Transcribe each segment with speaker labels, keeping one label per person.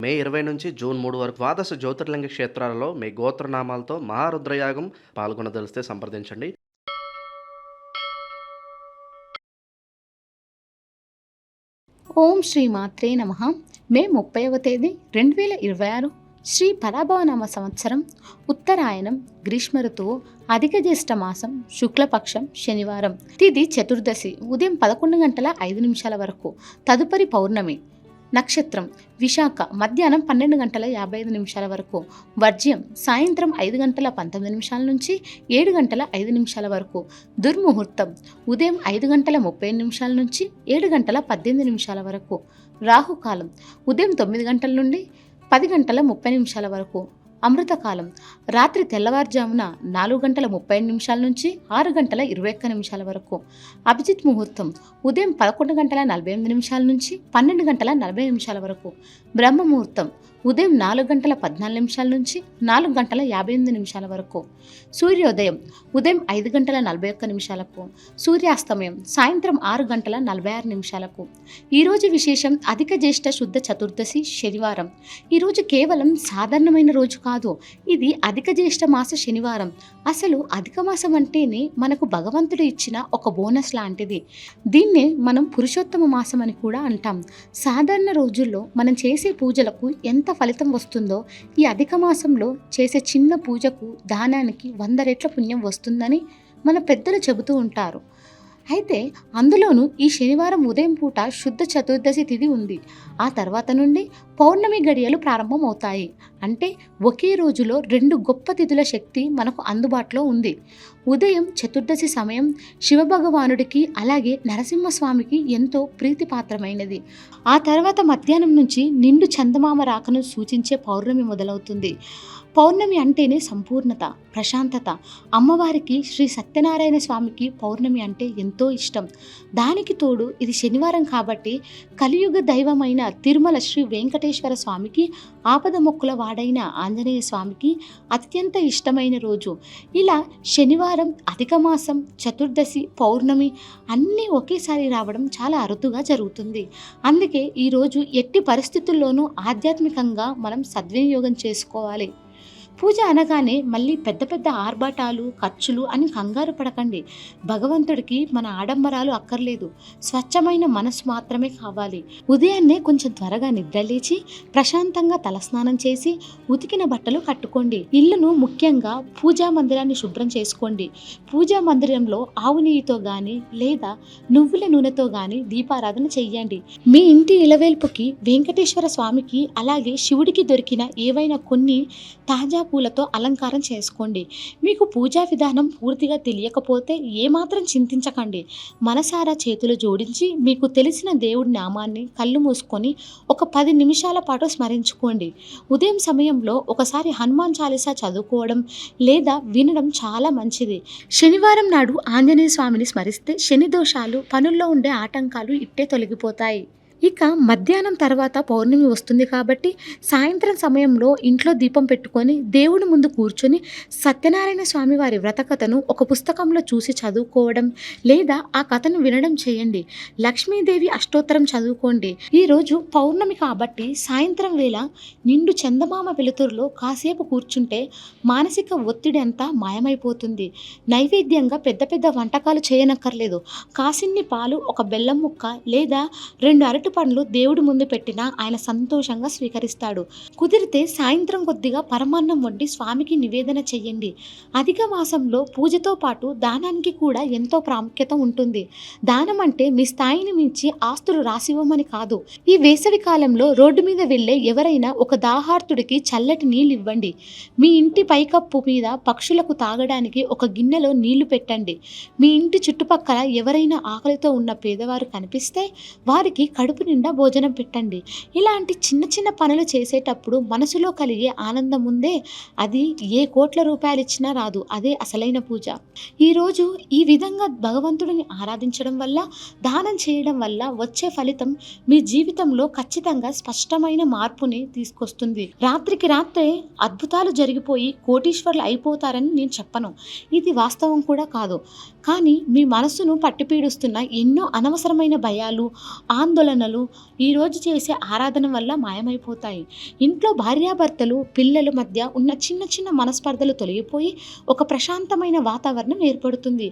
Speaker 1: మే 20 నుంచి జూన్ 3 వరకు ద్వాదశ జ్యోతిర్లింగ క్షేత్రాలలో మీ గోత్రనామాలతో మహారుద్రయాగం పాల్గొనదలిస్తే సంప్రదించండి.
Speaker 2: ఓం శ్రీ మాత్రే నమః. మే 30వ తేదీ 2026 శ్రీ పరాభవనామ సంవత్సరం ఉత్తరాయణం గ్రీష్మ ఋతువు అధిక జ్యేష్ఠ మాసం శుక్లపక్షం శనివారం. తిథి చతుర్దశి ఉదయం 11 గంటల 5 నిమిషాల వరకు. తదుపరి పౌర్ణమి. నక్షత్రం విశాఖ మధ్యాహ్నం 12 గంటల 55 నిమిషాల వరకు. వర్జ్యం సాయంత్రం 5 గంటల 19 నిమిషాల నుంచి 7 గంటల 5 నిమిషాల వరకు. దుర్ముహూర్తం ఉదయం 5 గంటల 30 నిమిషాల నుంచి 7 గంటల 18 నిమిషాల వరకు. రాహుకాలం ఉదయం 9 గంటల నుండి 10 గంటల 30 నిమిషాల వరకు. అమృతకాలం రాత్రి తెల్లవారుజామున 4 గంటల 30 నిమిషాల నుంచి 6 గంటల 21 నిమిషాల వరకు. అభిజిత్ ముహూర్తం ఉదయం 11 గంటల 48 నిమిషాల నుంచి 12 గంటల 40 నిమిషాల వరకు. బ్రహ్మ ముహూర్తం ఉదయం 4 గంటల 14 నిమిషాల నుంచి 4 గంటల 58 నిమిషాల వరకు. సూర్యోదయం ఉదయం 5 గంటల 41 నిమిషాలకు. సూర్యాస్తమయం సాయంత్రం 6 గంటల 46 నిమిషాలకు. ఈరోజు విశేషం అధిక జ్యేష్ఠ శుద్ధ చతుర్దశి శనివారం. ఈరోజు కేవలం సాధారణమైన రోజు కాదు, ఇది అధిక జ్యేష్ఠ మాస శనివారం. అసలు అధిక మాసం అంటేనే మనకు భగవంతుడు ఇచ్చిన ఒక బోనస్ లాంటిది. దీన్నే మనం పురుషోత్తమ మాసం అని కూడా అంటాం. సాధారణ రోజుల్లో మనం చేసే పూజలకు ఎంత ఫలితం వస్తుందో ఈ అధిక మాసంలో చేసే చిన్న పూజకు దానానికి 100 రెట్ల పుణ్యం వస్తుందని మన పెద్దలు చెబుతూ ఉంటారు. అయితే అందులోనూ ఈ శనివారం ఉదయం పూట శుద్ధ చతుర్దశి తిథి ఉంది. ఆ తర్వాత నుండి పౌర్ణమి గడియలు ప్రారంభమవుతాయి. అంటే ఒకే రోజులో 2 గొప్ప తిథుల శక్తి మనకు అందుబాటులో ఉంది. ఉదయం చతుర్దశి సమయం శివభగవానుడికి అలాగే నరసింహస్వామికి ఎంతో ప్రీతిపాత్రమైనది. ఆ తర్వాత మధ్యాహ్నం నుంచి నిండు చందమామ రాకను సూచించే పౌర్ణమి మొదలవుతుంది. పౌర్ణమి అంటేనే సంపూర్ణత, ప్రశాంతత. అమ్మవారికి శ్రీ సత్యనారాయణ స్వామికి పౌర్ణమి అంటే ఎంతో ఇష్టం. దానికి తోడు ఇది శనివారం కాబట్టి కలియుగ దైవమైన తిరుమల శ్రీ వెంకటేశ్వర స్వామికి, ఆపద మొక్కుల వాడైన ఆంజనేయ స్వామికి అత్యంత ఇష్టమైన రోజు. ఇలా శనివారం, అధిక మాసం, చతుర్దశి, పౌర్ణమి అన్నీ ఒకేసారి రావడం చాలా అరుదుగా జరుగుతుంది. అందుకే ఈరోజు ఎట్టి పరిస్థితుల్లోనూ ఆధ్యాత్మికంగా మనం సద్వినియోగం చేసుకోవాలి. పూజ అనగానే మళ్ళీ పెద్ద పెద్ద ఆర్భాటాలు, ఖర్చులు అని కంగారు పడకండి. భగవంతుడికి మన ఆడంబరాలు అక్కర్లేదు, స్వచ్ఛమైన మనసు మాత్రమే కావాలి. ఉదయాన్నే కొంచెం త్వరగా నిద్రలేచి ప్రశాంతంగా తలస్నానం చేసి ఉతికిన బట్టలు కట్టుకోండి. ఇల్లును ముఖ్యంగా పూజా మందిరాన్ని శుభ్రం చేసుకోండి. పూజా మందిరంలో ఆవు నెయ్యితో కానీ లేదా నువ్వుల నూనెతో కానీ దీపారాధన చెయ్యండి. మీ ఇంటి ఇలవేల్పుకి వెంకటేశ్వర స్వామికి అలాగే శివుడికి దొరికిన ఏవైనా కొన్ని తాజా పూలతో అలంకారం చేసుకోండి. మీకు పూజా విధానం పూర్తిగా తెలియకపోతే ఏమాత్రం చింతించకండి. మనసారా చేతులు జోడించి మీకు తెలిసిన దేవుడి నామాన్ని కళ్ళు మూసుకొని ఒక 10 నిమిషాల పాటు స్మరించుకోండి. ఉదయం సమయంలో ఒకసారి హనుమాన్ చాలీసా చదువుకోవడం లేదా వినడం చాలా మంచిది. శనివారం నాడు ఆంజనేయ స్వామిని స్మరిస్తే శని దోషాలు, పనుల్లో ఉండే ఆటంకాలు ఇట్టే తొలగిపోతాయి. ఇక మధ్యాహ్నం తర్వాత పౌర్ణమి వస్తుంది కాబట్టి సాయంత్రం సమయంలో ఇంట్లో దీపం పెట్టుకొని దేవుడి ముందు కూర్చొని సత్యనారాయణ స్వామి వారి వ్రతకథను ఒక పుస్తకంలో చూసి చదువుకోవడం లేదా ఆ కథను వినడం చేయండి. లక్ష్మీదేవి అష్టోత్తరం చదువుకోండి. ఈరోజు పౌర్ణమి కాబట్టి సాయంత్రం వేళ నిండు చందమామ వెలుతురులో కాసేపు కూర్చుంటే మానసిక ఒత్తిడి అంతా మాయమైపోతుంది. నైవేద్యంగా పెద్ద పెద్ద వంటకాలు చేయనక్కర్లేదు. కాసిన్ని పాలు, ఒక బెల్లం ముక్క లేదా 2 అరటి పండ్లు దేవుడి ముందు పెట్టినా ఆయన సంతోషంగా స్వీకరిస్తాడు. కుదిరితే సాయంత్రం కొద్దిగా పరమాన్నం వండి స్వామికి నివేదన చెయ్యండి. అధిక మాసంలో పూజతో పాటు దానానికి కూడా ఎంతో ప్రాముఖ్యత ఉంటుంది. దానం అంటే మీ స్థాయిని మించి ఆస్తులు రాసివ్వమని కాదు. ఈ వేసవి కాలంలో రోడ్డు మీద వెళ్ళే ఎవరైనా ఒక దాహార్తుడికి చల్లటి నీళ్ళు ఇవ్వండి. మీ ఇంటి పైకప్పు మీద పక్షులకు తాగడానికి ఒక గిన్నెలో నీళ్లు పెట్టండి. మీ ఇంటి చుట్టుపక్కల ఎవరైనా ఆకలితో ఉన్న పేదవారు కనిపిస్తే వారికి కడుపు నిండా భోజనం పెట్టండి. ఇలాంటి చిన్న చిన్న పనులు చేసేటప్పుడు మనసులో కలిగే ఆనందం ఉందే, అది ఏ కోట్ల రూపాయలు ఇచ్చినా రాదు. అదే అసలైన పూజ. ఈరోజు ఈ విధంగా భగవంతుడిని ఆరాధించడం వల్ల, దానం చేయడం వల్ల వచ్చే ఫలితం మీ జీవితంలో ఖచ్చితంగా స్పష్టమైన మార్పుని తీసుకొస్తుంది. రాత్రికి రాత్రే అద్భుతాలు జరిగిపోయి కోటీశ్వర్లు అయిపోతారని నేను చెప్పను, ఇది వాస్తవం కూడా కాదు. కానీ మీ మనసును పట్టిపీడుస్తున్న ఎన్నో అనవసరమైన భయాలు, ఆందోళనలు కలలు ఈరోజు చేసే ఆరాధన వల్ల మాయమైపోతాయి. ఇంట్లో భార్యాభర్తలు పిల్లల మధ్య ఉన్న చిన్న చిన్న మనస్పర్ధలు తొలగిపోయి ఒక ప్రశాంతమైన వాతావరణం ఏర్పడుతుంది.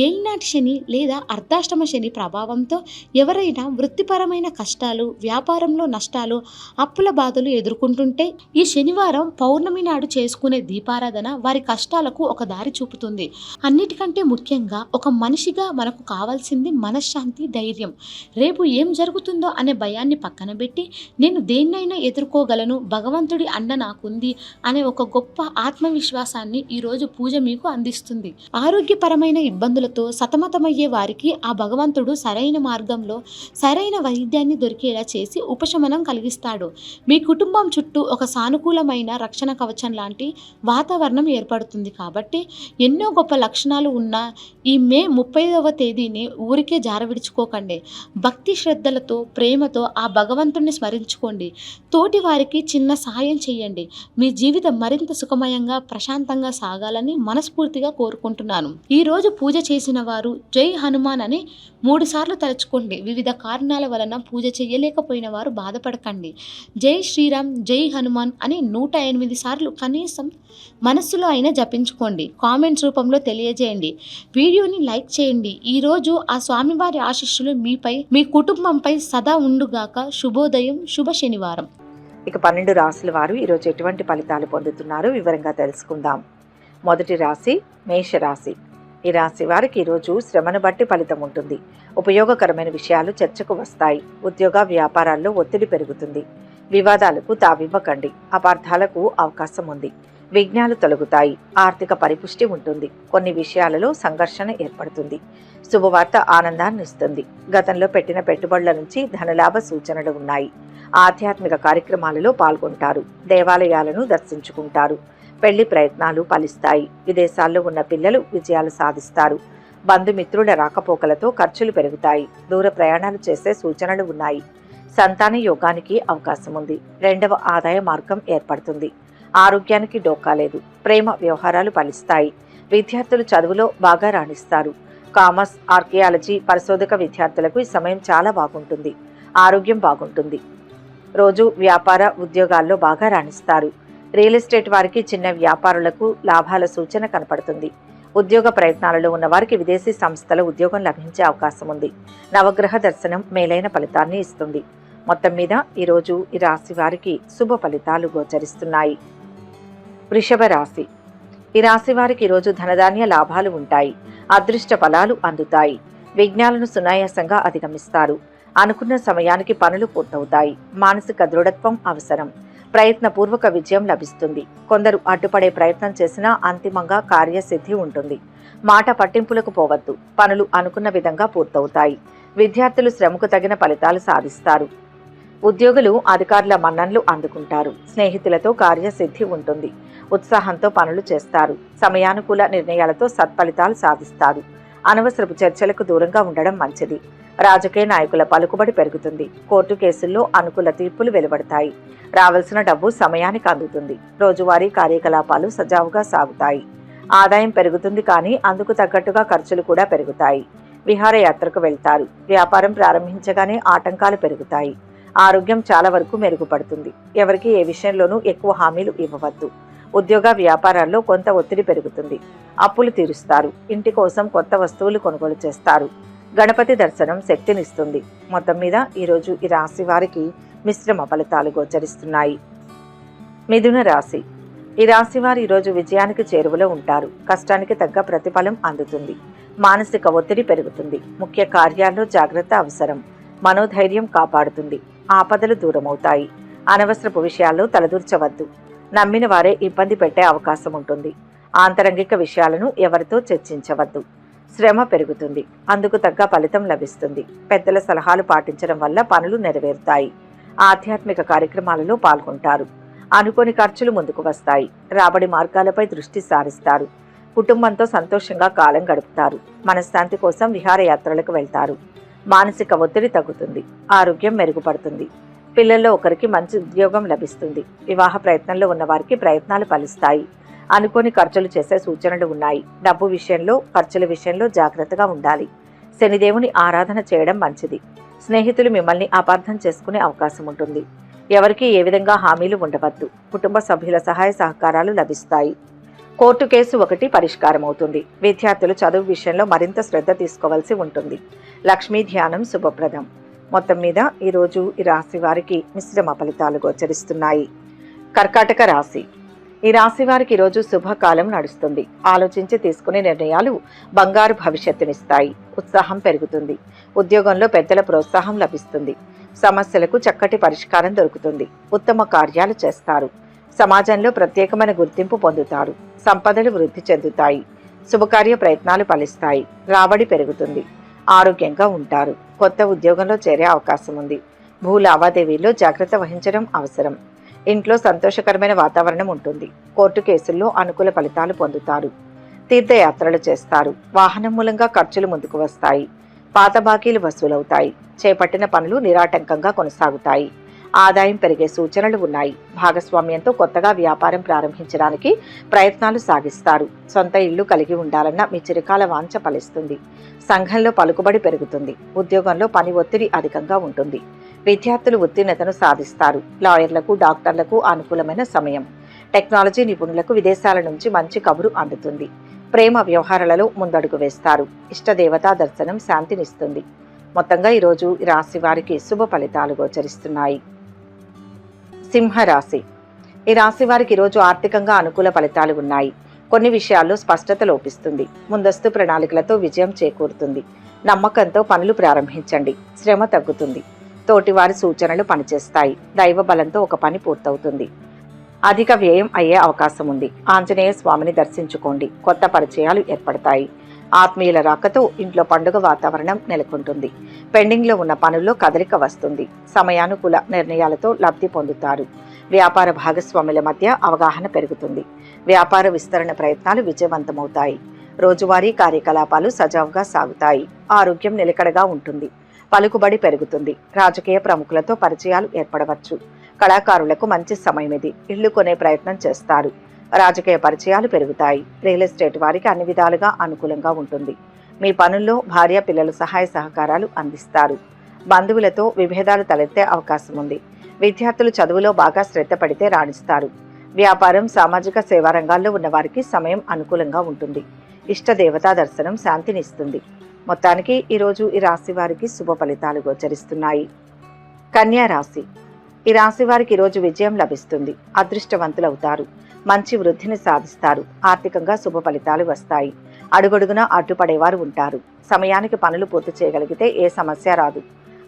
Speaker 2: ఏలినాటి శని లేదా అర్ధాష్టమ శని ప్రభావంతో ఎవరైనా వృత్తిపరమైన కష్టాలు, వ్యాపారంలో నష్టాలు, అప్పుల బాధలు ఎదుర్కొంటుంటే ఈ శనివారం పౌర్ణమి నాడు చేసుకునే దీపారాధన వారి కష్టాలకు ఒక దారి చూపుతుంది. అన్నిటికంటే ముఖ్యంగా ఒక మనిషిగా మనకు కావాల్సింది మనశ్శాంతి, ధైర్యం. రేపు ఏం జరుగుతుందో అనే భయాన్ని పక్కన పెట్టి నేను దేన్నైనా ఎదుర్కోగలను, భగవంతుడి అండ నాకుంది అనే ఒక గొప్ప ఆత్మవిశ్వాసాన్ని ఈరోజు పూజ మీకు అందిస్తుంది. ఆరోగ్యపరమైన ఇబ్బందులతో సతమతమయ్యే వారికి ఆ భగవంతుడు సరైన మార్గంలో సరైన వైద్యాన్ని దొరికేలా చేసి ఉపశమనం కలిగిస్తాడు. మీ కుటుంబం చుట్టూ ఒక సానుకూలమైన రక్షణ కవచం లాంటి వాతావరణం ఏర్పడుతుంది. కాబట్టి ఎన్నో గొప్ప లక్షణాలు ఉన్న ఈ మే 30వ తేదీని ఊరికే జారవిడుచుకోకండి. భక్తి శ్రద్ధలతో, ప్రేమతో ఆ భగవంతుణ్ణి స్మరించుకోండి. తోటి వారికి చిన్న సహాయం చేయండి. మీ జీవితం మరింత సుఖమయంగా, ప్రశాంతంగా సాగాలని మనస్ఫూర్తిగా కోరుకుంటున్నాను. ఈరోజు పూజ చేసిన వారు జై హనుమాన్ అని 3 సార్లు తలుచుకోండి. వివిధ కారణాల వలన పూజ చేయలేకపోయిన వారు బాధపడకండి. జై శ్రీరామ్, జై హనుమాన్ అని 108 సార్లు కనీసం మనస్సులో అయినా జపించుకోండి. కామెంట్స్ రూపంలో తెలియజేయండి. వీడియోని లైక్ చేయండి. ఈరోజు ఆ స్వామివారి ఆశీస్సులు మీపై, మీ కుటుంబంపై సదా ఉండుగాక. శుభోదయం, శుభ శనివారం.
Speaker 3: ఇక 12 రాశుల వారు ఈరోజు ఎటువంటి ఫలితాలు పొందుతున్నారో వివరంగా తెలుసుకుందాం. మొదటి రాశి మేషరాశి. ఈ రాశి వారికి ఈరోజు శ్రమను బట్టి ఫలితం ఉంటుంది. ఉపయోగకరమైన విషయాలు చర్చకు వస్తాయి. ఉద్యోగ వ్యాపారాల్లో ఒత్తిడి పెరుగుతుంది. వివాదాలకు తావివ్వకండి. అపార్థాలకు అవకాశం ఉంది. విఘ్నాలు తొలగుతాయి. ఆర్థిక పరిపుష్టి ఉంటుంది. కొన్ని విషయాలలో సంఘర్షణ ఏర్పడుతుంది. శుభవార్త ఆనందాన్ని ఇస్తుంది. గతంలో పెట్టిన పెట్టుబడుల నుంచి ధనలాభ సూచనలు ఉన్నాయి. ఆధ్యాత్మిక కార్యక్రమాలలో పాల్గొంటారు. దేవాలయాలను దర్శించుకుంటారు. పెళ్లి ప్రయత్నాలు ఫలిస్తాయి. విదేశాల్లో ఉన్న పిల్లలు విజయాలు సాధిస్తారు. బంధుమిత్రుల రాకపోకలతో ఖర్చులు పెరుగుతాయి. దూర ప్రయాణాలు చేసే సూచనలు ఉన్నాయి. సంతాన యోగానికి అవకాశం ఉంది. రెండవ ఆదాయ మార్గం ఏర్పడుతుంది. ఆరోగ్యానికి డోకా లేదు. ప్రేమ వ్యవహారాలు ఫలిస్తాయి. విద్యార్థులు చదువులో బాగా రాణిస్తారు. కామర్స్, ఆర్కియాలజీ పరిశోధక విద్యార్థులకు ఈ సమయం చాలా బాగుంటుంది. ఆరోగ్యం బాగుంటుంది. రోజు వ్యాపార ఉద్యోగాల్లో బాగా రాణిస్తారు. రియల్ ఎస్టేట్ వారికి, చిన్న వ్యాపారులకు లాభాల సూచన కనపడుతుంది. ఉద్యోగ ప్రయత్నాలలో ఉన్న వారికి విదేశీ సంస్థల ఉద్యోగం లభించే అవకాశం ఉంది. నవగ్రహ దర్శనం మేలైన ఫలితాన్ని ఇస్తుంది. మొత్తం మీద ఈరోజు ఈ రాశి వారికి శుభ ఫలితాలు గోచరిస్తున్నాయి. వృషభ రాశి. ఈ రాశి వారికి ఈరోజు ధనధాన్య లాభాలు ఉంటాయి. అదృష్ట ఫలాలు అందుతాయి. విఘ్నాలను సునాయాసంగా అధిగమిస్తారు. అనుకున్న సమయానికి పనులు పూర్తవుతాయి. మానసిక దృఢత్వం అవసరం. ప్రయత్నపూర్వక విజయం లభిస్తుంది. కొందరు అడ్డుపడే ప్రయత్నం చేసినా అంతిమంగా కార్యసిద్ధి ఉంటుంది. మాట పట్టింపులకు పోవద్దు. పనులు అనుకున్న విధంగా పూర్తవుతాయి. విద్యార్థులు శ్రమకు తగిన ఫలితాలు సాధిస్తారు. ఉద్యోగులు అధికారుల మన్ననలు అందుకుంటారు. స్నేహితులతో కార్యసిద్ధి ఉంటుంది. ఉత్సాహంతో పనులు చేస్తారు. సమయానుకూల నిర్ణయాలతో సత్ఫలితాలు సాధిస్తారు. అనవసరపు చర్చలకు దూరంగా ఉండడం మంచిది. రాజకీయ నాయకుల పలుకుబడి పెరుగుతుంది. కోర్టు కేసుల్లో అనుకూల తీర్పులు వెలువడతాయి. రావాల్సిన డబ్బు సమయానికి అందుతుంది. రోజువారీ కార్యకలాపాలు సజావుగా సాగుతాయి. ఆదాయం పెరుగుతుంది, కానీ అందుకు తగ్గట్టుగా ఖర్చులు కూడా పెరుగుతాయి. విహారయాత్రకు వెళ్తారు. వ్యాపారం ప్రారంభించగానే ఆటంకాలు పెరుగుతాయి. ఆరోగ్యం చాలా వరకు మెరుగుపడుతుంది. ఎవరికి ఏ విషయంలోనూ ఎక్కువ హామీలు ఇవ్వవద్దు. ఉద్యోగ వ్యాపారాల్లో కొంత ఒత్తిడి పెరుగుతుంది. అప్పులు తీరుస్తారు. ఇంటి కోసం కొత్త వస్తువులు కొనుగోలు చేస్తారు. గణపతి దర్శనం శక్తినిస్తుంది. మొత్తం మీద ఈరోజు ఈ రాశి వారికి మిశ్రమ ఫలితాలు గోచరిస్తున్నాయి. మిథున రాశి. ఈ రాశి వారు ఈరోజు విజయానికి చేరువలో ఉంటారు. కష్టానికి తగ్గ ప్రతిఫలం అందుతుంది. మానసిక ఒత్తిడి పెరుగుతుంది. ముఖ్య కార్యాల్లో జాగ్రత్త అవసరం. మనోధైర్యం కాపాడుతుంది. ఆపదలు దూరమవుతాయి. అనవసరపు విషయాల్లో తలదూర్చవద్దు. నమ్మిన వారే ఇబ్బంది పెట్టే అవకాశం ఉంటుంది. ఆంతరంగిక విషయాలను ఎవరితో చర్చించవద్దు. శ్రమ పెరుగుతుంది. అందుకు తగ్గ ఫలితం లభిస్తుంది. పెద్దల సలహాలు పాటించడం వల్ల పనులు నెరవేరుతాయి. ఆధ్యాత్మిక కార్యక్రమాలలో పాల్గొంటారు. అనుకోని ఖర్చులు ముందుకు వస్తాయి. రాబడి మార్గాలపై దృష్టి సారిస్తారు. కుటుంబంతో సంతోషంగా కాలం గడుపుతారు. మనశ్శాంతి కోసం విహారయాత్రలకు వెళ్తారు. మానసిక ఒత్తిడి తగ్గుతుంది. ఆరోగ్యం మెరుగుపడుతుంది. పిల్లల్లో ఒకరికి మంచి ఉద్యోగం లభిస్తుంది. వివాహ ప్రయత్నంలో ఉన్న వారికి ప్రయత్నాలు ఫలిస్తాయి. అనుకోని ఖర్చులు చేసే సూచనలు ఉన్నాయి. డబ్బు విషయంలో, ఖర్చుల విషయంలో జాగ్రత్తగా ఉండాలి. శనిదేవుని ఆరాధన చేయడం మంచిది. స్నేహితులు మిమ్మల్ని అపార్థం చేసుకునే అవకాశం ఉంటుంది. ఎవరికీ ఏ విధంగా హామీలు ఉండవద్దు. కుటుంబ సభ్యుల సహాయ సహకారాలు లభిస్తాయి. కోర్టు కేసు ఒకటి పరిష్కారం అవుతుంది. విద్యార్థులు చదువు విషయంలో మరింత శ్రద్ధ తీసుకోవాల్సి ఉంటుంది. లక్ష్మీ ధ్యానం శుభప్రదం. మొత్తం మీద ఈరోజు ఈ రాశి వారికి మిశ్రమ ఫలితాలు గోచరిస్తున్నాయి. కర్కాటక రాశి. ఈ రాశి వారికి ఈరోజు శుభకాలం నడుస్తుంది. ఆలోచించి తీసుకునే నిర్ణయాలు బంగారు భవిష్యత్తునిస్తాయి. ఉత్సాహం పెరుగుతుంది. ఉద్యోగంలో పెద్దల ప్రోత్సాహం లభిస్తుంది. సమస్యలకు చక్కటి పరిష్కారం దొరుకుతుంది. ఉత్తమ కార్యాలు చేస్తారు. సమాజంలో ప్రత్యేకమైన గుర్తింపు పొందుతారు. సంపదలు వృద్ధి చెందుతాయి. శుభకార్య ప్రయత్నాలు ఫలిస్తాయి. రాబడి పెరుగుతుంది. ఆరోగ్యంగా ఉంటారు. కొత్త ఉద్యోగంలో చేరే అవకాశం ఉంది. భూ లావాదేవీల్లో జాగ్రత్త వహించడం అవసరం. ఇంట్లో సంతోషకరమైన వాతావరణం ఉంటుంది. కోర్టు కేసుల్లో అనుకూల ఫలితాలు పొందుతారు. తీర్థయాత్రలు చేస్తారు. వాహనం మూలంగా ఖర్చులు ముందుకు వస్తాయి. పాత బాకీలు వసూలవుతాయి. చేపట్టిన పనులు నిరాటంకంగా కొనసాగుతాయి. ఆదాయం పెరిగే సూచనలు ఉన్నాయి. భాగస్వామ్యంతో కొత్తగా వ్యాపారం ప్రారంభించడానికి ప్రయత్నాలు సాగిస్తారు. సొంత ఇల్లు కలిగి ఉండాలన్న మీ చిరకాల వాంఛ ఫలిస్తుంది. సంఘంలో పలుకుబడి పెరుగుతుంది. ఉద్యోగంలో పని ఒత్తిడి అధికంగా ఉంటుంది. విద్యార్థులు ఉత్తీర్ణతను సాధిస్తారు. లాయర్లకు, డాక్టర్లకు అనుకూలమైన సమయం. టెక్నాలజీ నిపుణులకు విదేశాల నుంచి మంచి కబురు అందుతుంది. ప్రేమ వ్యవహారాలలో ముందడుగు వేస్తారు. ఇష్టదేవతా దర్శనం శాంతినిస్తుంది. మొత్తంగా ఈరోజు ఈ రాశి వారికి శుభ ఫలితాలు గోచరిస్తున్నాయి. సింహరాశి. ఈ రాశి వారికి ఈరోజు ఆర్థికంగా అనుకూల ఫలితాలు ఉన్నాయి. కొన్ని విషయాల్లో స్పష్టత లోపిస్తుంది. ముందస్తు ప్రణాళికలతో విజయం చేకూరుతుంది. నమ్మకంతో పనులు ప్రారంభించండి. శ్రమ తగ్గుతుంది. తోటివారి సూచనలు పనిచేస్తాయి. దైవ బలంతో ఒక పని పూర్తవుతుంది. అధిక వ్యయం అయ్యే అవకాశం ఉంది. ఆంజనేయ స్వామిని దర్శించుకోండి. కొత్త పరిచయాలు ఏర్పడతాయి. ఆత్మీయుల రాకతో ఇంట్లో పండుగ వాతావరణం నెలకొంటుంది. పెండింగ్లో ఉన్న పనుల్లో కదలిక వస్తుంది. సమయానుకూల నిర్ణయాలతో లబ్ధి పొందుతారు. వ్యాపార భాగస్వాముల మధ్య అవగాహన పెరుగుతుంది. వ్యాపార విస్తరణ ప్రయత్నాలు విజయవంతమవుతాయి. రోజువారీ కార్యకలాపాలు సజావుగా సాగుతాయి. ఆరోగ్యం నిలకడగా ఉంటుంది. పలుకుబడి పెరుగుతుంది. రాజకీయ ప్రముఖులతో పరిచయాలు ఏర్పడవచ్చు. కళాకారులకు మంచి సమయం ఇది. ఇళ్లు కొనే ప్రయత్నం చేస్తారు. రాజకీయ పరిచయాలు పెరుగుతాయి. రియల్ ఎస్టేట్ వారికి అన్ని విధాలుగా అనుకూలంగా ఉంటుంది. మీ పనుల్లో భార్య పిల్లల సహాయ సహకారాలు అందిస్తారు. బంధువులతో విభేదాలు తలెత్తే అవకాశం ఉంది. విద్యార్థులు చదువులో బాగా శ్రద్ధ పడితే రాణిస్తారు. వ్యాపారం, సామాజిక సేవా రంగాల్లో ఉన్న వారికి సమయం అనుకూలంగా ఉంటుంది. ఇష్టదేవతా దర్శనం శాంతినిస్తుంది. మొత్తానికి ఈరోజు ఈ రాశి వారికి శుభ ఫలితాలు గోచరిస్తున్నాయి. కన్యా రాశి. ఈ రాశి వారికి ఈరోజు విజయం లభిస్తుంది. అదృష్టవంతులవుతారు. మంచి వృద్ధిని సాధిస్తారు. ఆర్థికంగా శుభ ఫలితాలు వస్తాయి. అడుగడుగునా అడ్డుపడేవారు ఉంటారు. సమయానికి పనులు పూర్తి చేయగలిగితే ఏ సమస్య రాదు.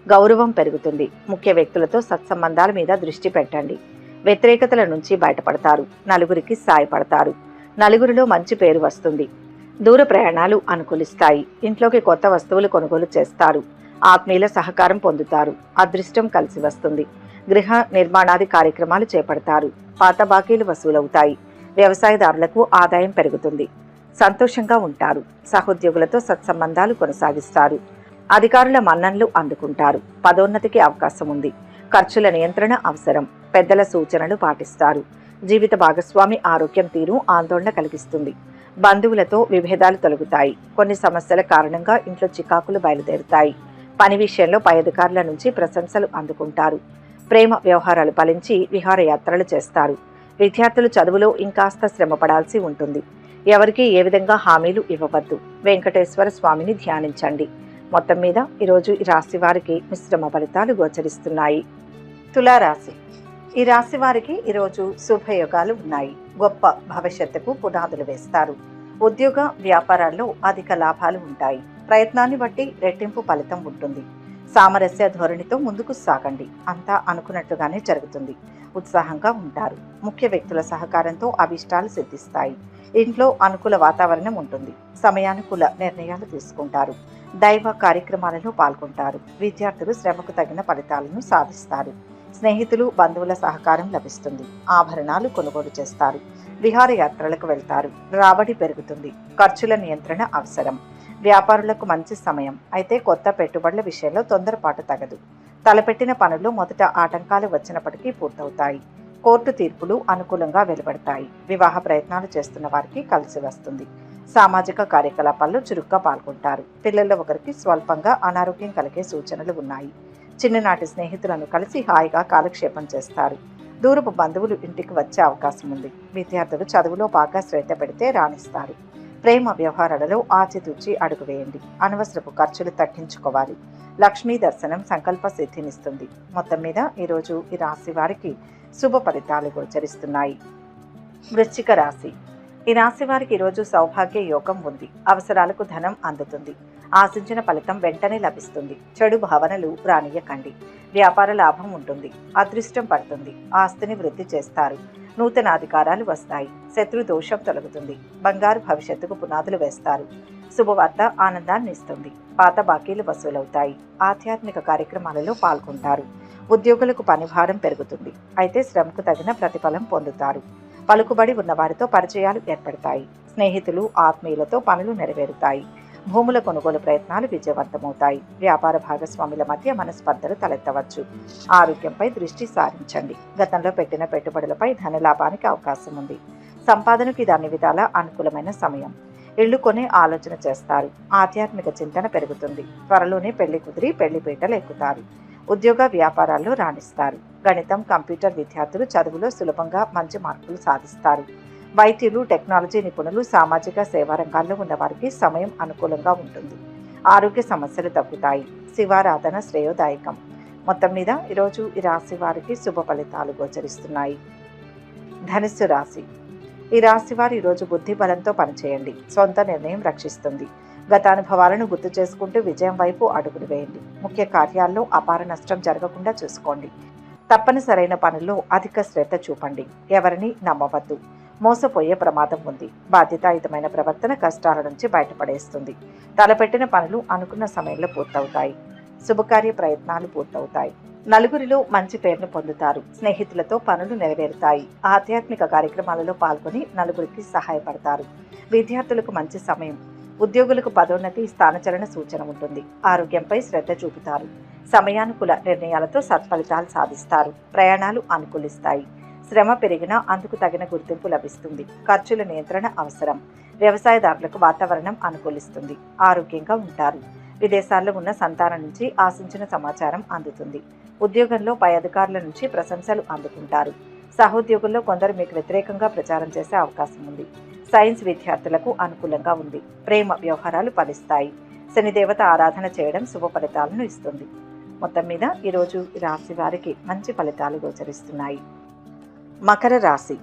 Speaker 3: గౌరవం పెరుగుతుంది. ముఖ్య వ్యక్తులతో సత్సంబంధాల మీద దృష్టి పెట్టండి. వ్యతిరేకతల నుంచి బయటపడతారు. నలుగురికి సాయపడతారు. నలుగురిలో మంచి పేరు వస్తుంది. దూర ప్రయాణాలు అనుకూలిస్తాయి. ఇంట్లోకి కొత్త వస్తువులు కొనుగోలు చేస్తారు. ఆత్మీయుల సహకారం పొందుతారు. అదృష్టం కలిసి వస్తుంది. గృహ నిర్మాణాది కార్యక్రమాలు చేపడతారు. పాత బాకీలు వసూలవుతాయి. వ్యవసాయదారులకు ఆదాయం పెరుగుతుంది. సంతోషంగా ఉంటారు. సహోద్యోగులతో సత్సంబంధాలు కొనసాగిస్తారు. అధికారుల మన్ననలు అందుకుంటారు. పదోన్నతికి అవకాశం ఉంది. ఖర్చుల నియంత్రణ అవసరం. పెద్దల సూచనలు పాటిస్తారు. జీవిత భాగస్వామి ఆరోగ్యం తీరు ఆందోళన కలిగిస్తుంది. బంధువులతో విభేదాలు తొలగుతాయి. కొన్ని సమస్యల కారణంగా ఇంట్లో చికాకులు బయలుదేరుతాయి. పని విషయంలో పై అధికారుల నుంచి ప్రశంసలు అందుకుంటారు. ప్రేమ వ్యవహారాలు ఫలించి విహారయాత్రలు చేస్తారు. విద్యార్థులు చదువులో ఇంకాస్త శ్రమ పడాల్సి ఉంటుంది. ఎవరికి ఏ విధంగా హామీలు ఇవ్వవద్దు. వెంకటేశ్వర స్వామిని ధ్యానించండి. మొత్తం మీద ఈరోజు ఈ రాశి వారికి మిశ్రమ ఫలితాలు గోచరిస్తున్నాయి. తులారాశి. ఈ రాశి వారికి ఈరోజు శుభయోగాలు ఉన్నాయి. గొప్ప భవిష్యత్తుకు పునాదులు వేస్తారు. ఉద్యోగ వ్యాపారాల్లో అధిక లాభాలు ఉంటాయి. ప్రయత్నాన్ని బట్టి రెట్టింపు ఫలితం ఉంటుంది. సామరస్య ధోరణితో ముందుకు సాగండి. అంతా అనుకున్నట్లుగానే జరుగుతుంది. ఉత్సాహంగా ఉంటారు. ముఖ్య వ్యక్తుల సహకారంతో అభిష్టాలు సిద్ధిస్తాయి. ఇంట్లో అనుకూల వాతావరణం ఉంటుంది. సమయానుకూల నిర్ణయాలు తీసుకుంటారు. దైవ కార్యక్రమాలలో పాల్గొంటారు. విద్యార్థులు శ్రమకు తగిన ఫలితాలను సాధిస్తారు. స్నేహితులు, బంధువుల సహకారం లభిస్తుంది. ఆభరణాలు కొనుగోలు చేస్తారు. విహారయాత్రలకు వెళ్తారు. రాబడి పెరుగుతుంది. ఖర్చుల నియంత్రణ అవసరం. వ్యాపారులకు మంచి సమయం. అయితే కొత్త పెట్టుబడుల విషయంలో తొందరపాటు తగదు. తలపెట్టిన పనుల్లో మొదట ఆటంకాలు వచ్చినప్పటికీ పూర్తవుతాయి. కోర్టు తీర్పులు అనుకూలంగా వెలువడతాయి. వివాహ ప్రయత్నాలు చేస్తున్న వారికి కలిసి వస్తుంది. సామాజిక కార్యకలాపాల్లో చురుగ్గా పాల్గొంటారు. పిల్లల్లో ఒకరికి స్వల్పంగా అనారోగ్యం కలిగే సూచనలు ఉన్నాయి. చిన్ననాటి స్నేహితులను కలిసి హాయిగా కాలక్షేపం చేస్తారు. దూరపు బంధువులు ఇంటికి వచ్చే అవకాశం ఉంది. విద్యార్థులు చదువులో బాగా శ్రద్ధ పెడితే రాణిస్తారు. ప్రేమ వ్యవహారాలలో ఆచితూచి అడుగు వేయండి. అనవసరపు ఖర్చులు తగ్గించుకోవాలి. లక్ష్మీ దర్శనం సంకల్ప సిద్ధినిస్తుంది. మొత్తం మీద ఈరోజు ఈ రాశి వారికి శుభ ఫలితాలు గోచరిస్తున్నాయి. వృశ్చిక రాశి. ఈ రాశి వారికి ఈరోజు సౌభాగ్య యోగం ఉంది. అవసరాలకు ధనం అందుతుంది. ఆశించిన ఫలితం వెంటనే లభిస్తుంది. చెడు భావనలు రానియకండి. వ్యాపార లాభం ఉంటుంది. అదృష్టం పడుతుంది. ఆస్తిని వృద్ధి చేస్తారు. నూతన అధికారాలు వస్తాయి. శత్రు దోషం తొలగుతుంది. బంగారు భవిష్యత్తుకు పునాదులు వేస్తారు. శుభవార్త ఆనందాన్ని ఇస్తుంది. పాత బాకీలు వసూలవుతాయి. ఆధ్యాత్మిక కార్యక్రమాలలో పాల్గొంటారు. ఉద్యోగులకు పనిభారం పెరుగుతుంది. అయితే శ్రమకు తగిన ప్రతిఫలం పొందుతారు. పలుకుబడి ఉన్నవారితో పరిచయాలు ఏర్పడతాయి. స్నేహితులు ఆత్మీయులతో పనులు నెరవేరుతాయి. భూముల కొనుగోలు ప్రయత్నాలు విజయవంతమవుతాయి. వ్యాపార భాగస్వాముల మధ్య మనస్పర్ధలు తలెత్తవచ్చు. ఆరోగ్యంపై దృష్టి సారించండి. గతంలో పెట్టిన పెట్టుబడులపై ధనలాభానికి అవకాశం ఉంది. సంపాదనకు ఇది అన్ని విధాలా అనుకూలమైన సమయం. ఇళ్లు కొనే ఆలోచన చేస్తారు. ఆధ్యాత్మిక చింతన పెరుగుతుంది. త్వరలోనే పెళ్లి కుదిరి పెళ్లి పీటలు ఎక్కుతారు. ఉద్యోగ వ్యాపారాల్లో రాణిస్తారు. గణితం, కంప్యూటర్ విద్యార్థులు చదువులో సులభంగా మంచి మార్కులు సాధిస్తారు. వైద్యులు, టెక్నాలజీ నిపుణులు, సామాజిక సేవా రంగాల్లో ఉన్నవారికి సమయం అనుకూలంగా ఉంటుంది. ఆరోగ్య సమస్యలు తగ్గుతాయి. శివారాధన శ్రేయోదాయకం. మొత్తం మీద ఈరోజు ఈ రాశి వారికి శుభ ఫలితాలు గోచరిస్తున్నాయి. ధనుస్సు రాశి. ఈ రాశి వారు ఈరోజు బుద్ధి బలంతో పనిచేయండి. సొంత నిర్ణయం రక్షిస్తుంది. గత అనుభవాలను గుర్తు చేసుకుంటూ విజయం వైపు అడుగులు వేయండి. ముఖ్య కార్యాల్లో అపార నష్టం జరగకుండా చూసుకోండి. తప్పనిసరైన పనుల్లో అధిక శ్రద్ధ చూపండి. ఎవరిని నమ్మవద్దు. మోసపోయే ప్రమాదం ఉంది. బాధ్యతాయుతమైన ప్రవర్తన కష్టాల నుంచి బయటపడేస్తుంది. తలపెట్టిన పనులు అనుకున్న సమయంలో పూర్తవుతాయి. శుభకార్య ప్రయత్నాలు పూర్తవుతాయి. నలుగురిలో మంచి పేరును పొందుతారు. స్నేహితులతో పనులు నెరవేరుతాయి. ఆధ్యాత్మిక కార్యక్రమాలలో పాల్గొని నలుగురికి సహాయపడతారు. విద్యార్థులకు మంచి సమయం. ఉద్యోగులకు పదోన్నతి, స్థానచలన సూచన ఉంటుంది. ఆరోగ్యంపై శ్రద్ధ చూపుతారు. సమయానుకూల నిర్ణయాలతో సత్ఫలితాలు సాధిస్తారు. ప్రయాణాలు అనుకూలిస్తాయి. శ్రమ పెరిగినా అందుకు తగిన గుర్తింపు లభిస్తుంది. ఖర్చుల నియంత్రణ అవసరం. వ్యవసాయదారులకు వాతావరణం అనుకూలిస్తుంది. ఆరోగ్యంగా ఉంటారు. విదేశాల్లో ఉన్న సంతానం నుంచి ఆశించిన సమాచారం అందుతుంది. ఉద్యోగంలో పై అధికారుల నుంచి ప్రశంసలు అందుకుంటారు. సహోద్యోగుల్లో కొందరు మీకు వ్యతిరేకంగా ప్రచారం చేసే అవకాశం ఉంది. సైన్స్ విద్యార్థులకు అనుకూలంగా ఉంది. ప్రేమ వ్యవహారాలు ఫలిస్తాయి. శనిదేవత ఆరాధన చేయడం శుభ ఫలితాలను ఇస్తుంది. మొత్తం మీద ఈరోజు ఈ రాశి వారికి మంచి ఫలితాలు గోచరిస్తున్నాయి. మకర రాశి.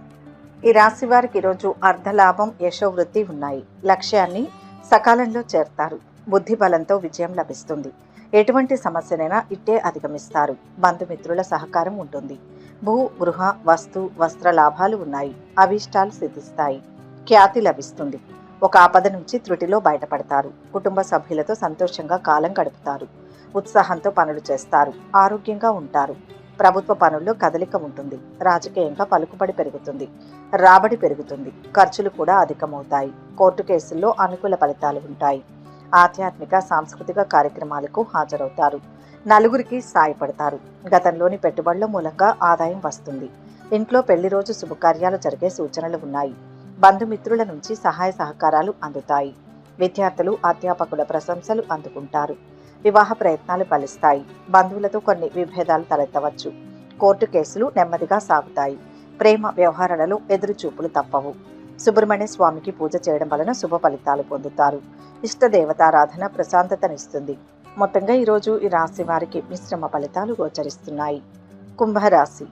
Speaker 3: ఈ రాశి వారికి ఈరోజు అర్ధలాభం, యశోవృద్ధి ఉన్నాయి. లక్ష్యాన్ని సకాలంలో చేరుతారు. బుద్ధి బలంతో విజయం లభిస్తుంది. ఎటువంటి సమస్యనైనా ఇట్టే అధిగమిస్తారు. బంధుమిత్రుల సహకారం ఉంటుంది. భూ, గృహ, వస్త్ర లాభాలు ఉన్నాయి. అభీష్టాలు సిద్ధిస్తాయి. ఖ్యాతి లభిస్తుంది. ఒక ఆపద నుంచి త్రుటిలో బయటపడతారు. కుటుంబ సభ్యులతో సంతోషంగా కాలం గడుపుతారు. ఉత్సాహంతో పనులు చేస్తారు. ఆరోగ్యంగా ఉంటారు. ప్రభుత్వ పనుల్లో కదలిక ఉంటుంది. రాజకీయంగా పలుకుబడి పెరుగుతుంది. రాబడి పెరుగుతుంది. ఖర్చులు కూడా అధికమవుతాయి. కోర్టు కేసుల్లో అనుకూల ఫలితాలు ఉంటాయి. ఆధ్యాత్మిక, సాంస్కృతిక కార్యక్రమాలకు హాజరవుతారు. నలుగురికి సాయపడతారు. గతంలోని పెట్టుబడుల మూలంగా ఆదాయం వస్తుంది. ఇంట్లో పెళ్లి రోజు శుభకార్యాలు జరిగే సూచనలు ఉన్నాయి. బంధుమిత్రుల నుంచి సహాయ సహకారాలు అందుతాయి. విద్యార్థులు అధ్యాపకుల ప్రశంసలు అందుకుంటారు. వివాహ ప్రయత్నాలు ఫలిస్తాయి. బంధువులతో కొన్ని విభేదాలు తలెత్తవచ్చు. కోర్టు కేసులు నెమ్మదిగా సాగుతాయి. ప్రేమ వ్యవహారాలలో ఎదురుచూపులు తప్పవు. సుబ్రహ్మణ్య స్వామికి పూజ చేయడం వలన శుభ ఫలితాలు పొందుతారు. ఇష్ట దేవతారాధన ప్రశాంతతనిస్తుంది. మొత్తంగా ఈరోజు ఈ రాశి వారికి మిశ్రమ ఫలితాలు గోచరిస్తున్నాయి. కుంభరాశి.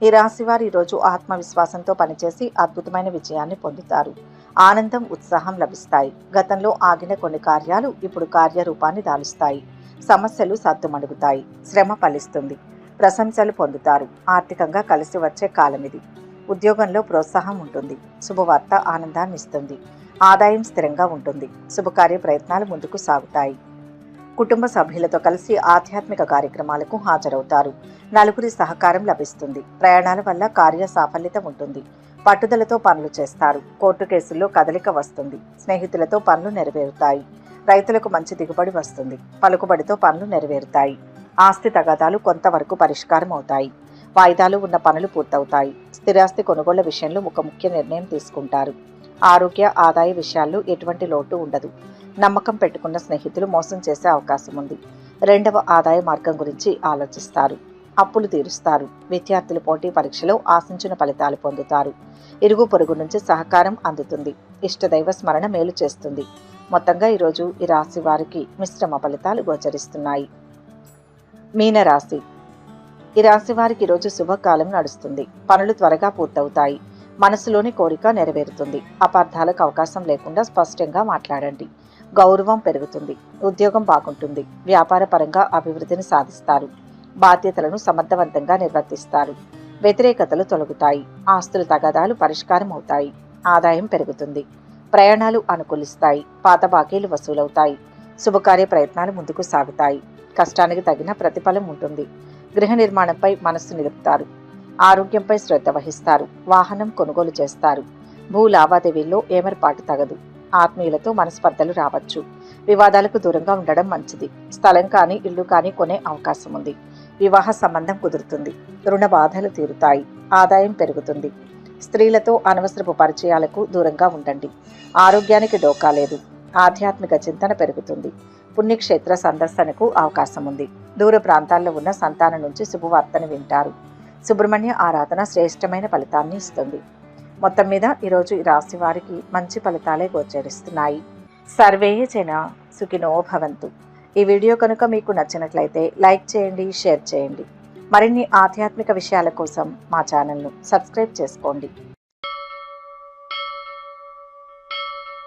Speaker 3: ఈ రాశి వారు ఈరోజు ఆత్మవిశ్వాసంతో పనిచేసి అద్భుతమైన విజయాన్ని పొందుతారు. ఆనందం, ఉత్సాహం లభిస్తాయి. గతంలో ఆగిన కొన్ని కార్యాలు ఇప్పుడు కార్యరూపాన్ని దాలుస్తాయి. సమస్యలు సద్దుమణుగుతాయి. శ్రమ ఫలిస్తుంది. ప్రశంసలు పొందుతారు. ఆర్థికంగా కలిసి వచ్చే కాలం ఇది. ఉద్యోగంలో ప్రోత్సాహం ఉంటుంది. శుభవార్త ఆనందాన్ని ఇస్తుంది. ఆదాయం స్థిరంగా ఉంటుంది. శుభకార్య ప్రయత్నాలు ముందుకు సాగుతాయి. కుటుంబ సభ్యులతో కలిసి ఆధ్యాత్మిక కార్యక్రమాలకు హాజరవుతారు. నలుగురి సహకారం లభిస్తుంది. ప్రయాణాల వల్ల కార్య సాఫల్యత ఉంటుంది. పట్టుదలతో పనులు చేస్తారు. కోర్టు కేసుల్లో కదలిక వస్తుంది. స్నేహితులతో పనులు నెరవేరుతాయి. రైతులకు మంచి దిగుబడి వస్తుంది. పలుకుబడితో పనులు నెరవేరుతాయి. ఆస్తి తగాదాలు కొంతవరకు పరిష్కారం అవుతాయి. వాయిదాలు ఉన్న పనులు పూర్తవుతాయి. స్థిరాస్తి కొనుగోళ్ల విషయంలో ఒక ముఖ్య నిర్ణయం తీసుకుంటారు. ఆరోగ్య ఆదాయ విషయాల్లో ఎటువంటి లోటు ఉండదు. నమ్మకం పెట్టుకున్న స్నేహితులు మోసం చేసే అవకాశం ఉంది. రెండవ ఆదాయ మార్గం గురించి ఆలోచిస్తారు. అప్పులు తీరుస్తారు. విద్యార్థులు పోటీ పరీక్షలో ఆశించిన ఫలితాలు పొందుతారు. ఇరుగు పొరుగు నుంచి సహకారం అందుతుంది. ఇష్టదైవ స్మరణ మేలు చేస్తుంది. మొత్తంగా ఈరోజు ఈ రాశి వారికి మిశ్రమ ఫలితాలు గోచరిస్తున్నాయి. మీనరాశి. ఈ రాశి వారికి ఈరోజు శుభకాలం నడుస్తుంది. పనులు త్వరగా పూర్తవుతాయి. మనసులోని కోరిక నెరవేరుతుంది. అపార్థాలకు అవకాశం లేకుండా స్పష్టంగా మాట్లాడండి. గౌరవం పెరుగుతుంది. ఉద్యోగం బాగుంటుంది. వ్యాపార పరంగా అభివృద్ధిని సాధిస్తారు. బాధ్యతలను సమర్థవంతంగా నిర్వర్తిస్తారు. వ్యతిరేకతలు తొలగుతాయి. ఆస్తుల తగాదాలు పరిష్కారం అవుతాయి. ఆదాయం పెరుగుతుంది. ప్రయాణాలు అనుకూలిస్తాయి. పాత బాకీలు వసూలవుతాయి. శుభకార్య ప్రయత్నాలు ముందుకు సాగుతాయి. కష్టానికి తగిన ప్రతిఫలం ఉంటుంది. గృహ నిర్మాణంపై మనస్సు నిలుపుతారు. ఆరోగ్యంపై శ్రద్ధ వహిస్తారు. వాహనం కొనుగోలు చేస్తారు. భూ లావాదేవీల్లో ఏమరపాటు తగదు. ఆత్మీయులతో మనస్పర్ధలు రావచ్చు. వివాదాలకు దూరంగా ఉండడం మంచిది. స్థలం కానీ ఇల్లు కానీ కొనే అవకాశం ఉంది. వివాహ సంబంధం కుదురుతుంది. రుణ బాధలు తీరుతాయి. ఆదాయం పెరుగుతుంది. స్త్రీలతో అనవసరపు పరిచయాలకు దూరంగా ఉండండి. ఆరోగ్యానికి డోకా లేదు. ఆధ్యాత్మిక చింతన పెరుగుతుంది. పుణ్యక్షేత్ర సందర్శనకు అవకాశం ఉంది. దూర ప్రాంతాల్లో ఉన్న సంతానం నుంచి శుభవార్తను వింటారు. సుబ్రహ్మణ్య ఆరాధన శ్రేష్టమైన ఫలితాన్ని ఇస్తుంది. మొత్తం మీద ఈరోజు ఈ రాశి వారికి మంచి ఫలితాలే గోచరిస్తున్నాయి. సర్వే జన సుఖినో భవంతు. ఈ వీడియో కనుక మీకు నచ్చినట్లయితే లైక్ చేయండి, షేర్ చేయండి. మరిన్ని ఆధ్యాత్మిక విషయాల కోసం మా ఛానల్ను సబ్స్క్రైబ్ చేసుకోండి.